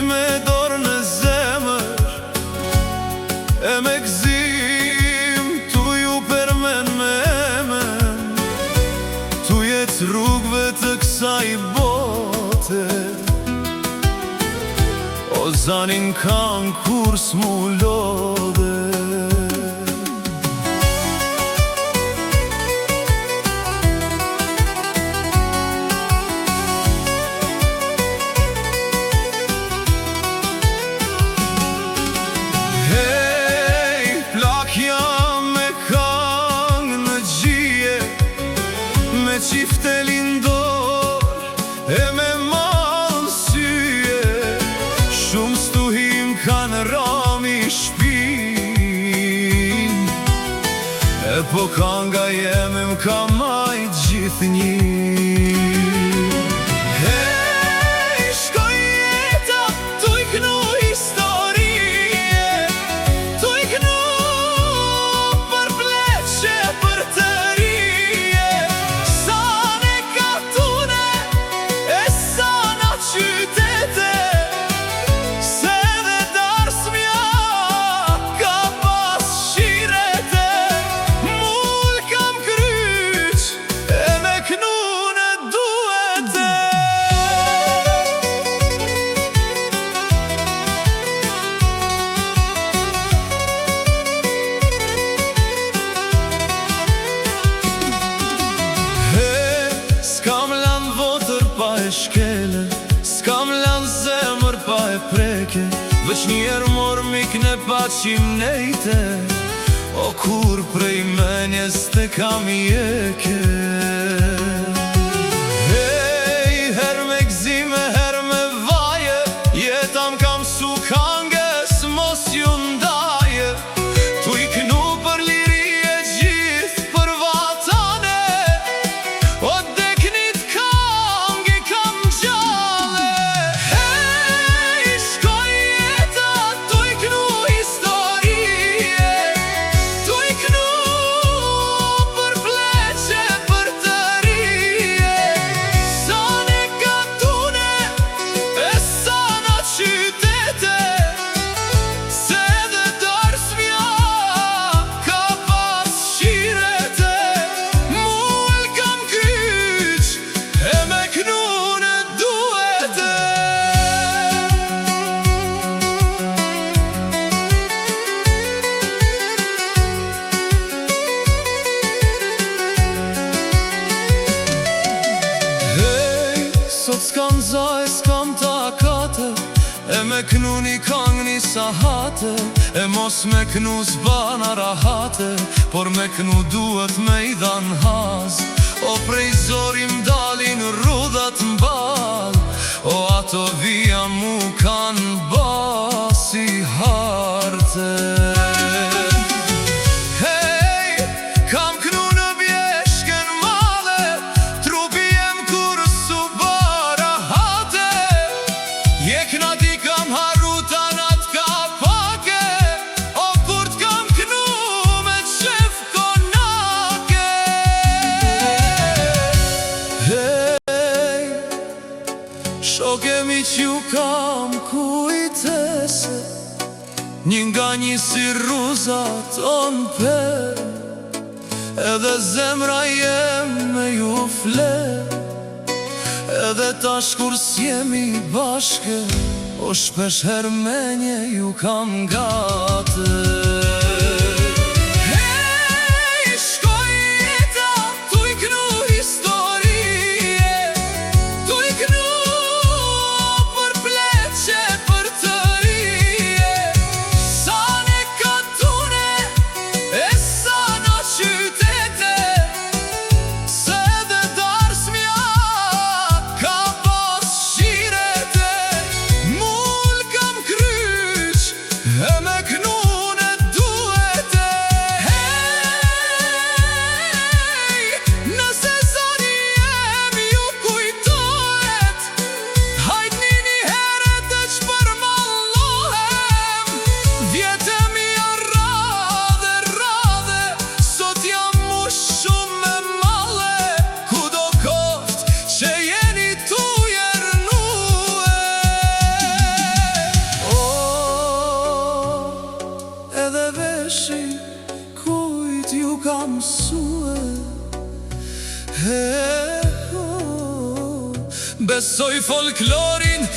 me dorë në zemër, e me gzim tu ju përmen me emen, tu jetë rrugve të kësaj bote. O zanin kanë kur s'mu lodhe. Me qifte lindor e me malë syje, shumë stuhim kanë rami shpin, e po kanga jeme m'ka majt gjithë një. Hej, shkoj jeta, tu i knu historie, tu i knu për pleqe, për tërije, sa ne katune, e sa na qytete, se dhe darsmja ka pas shirete, mull kam kryq, e me knune duete. S'kam lan votër pa e shkele, s'kam lan zemër pa e preke, veç njerë mor mikne pa qim nejte, o kur prej menjes te kam jeke. Hej, her me gzime, her me vaje, jetam kam su kanges mos ju ndaje, tu i knu për liri e gjithë për vatane, o deknit kangi kam gjale. Hej, shkoj jeta, tu i knu historie, tu i knu për pleqe, për tërije, sa ne katune, e sa na qytete, se dhe darsmja ka pas shirete, mull kam kryq, e me knune duete. Hej, sot s'kam zaj, s'kam takate, e me knu një kang një sahate, e mos me knu s'bana rahate, por me knu duhet me i dhan haz. O prej zorim dalin rudhat m'bal, o ato vija mu kan basi harte. Hej, kam knu në bjeshken male, trupi jem kur su bara hate, jekna di kam harutanat ka pake, o kur t'kam knu me qef konake. Hej, shoke mi që kam kujtese, një nga një si ruza ton pe, edhe zemra jem me ju fle, edhe tash kur s'jemi bashke, o shpesh her menje ju kam gate. Hej, shkoj jeta, tu i knu historie, tu i knu për pleqe, për tërije, sa ne katune, e sa na qytete, se dhe darsmja ka pas shirete, mull kam kryq, e me knune mësue. Besoj folklorin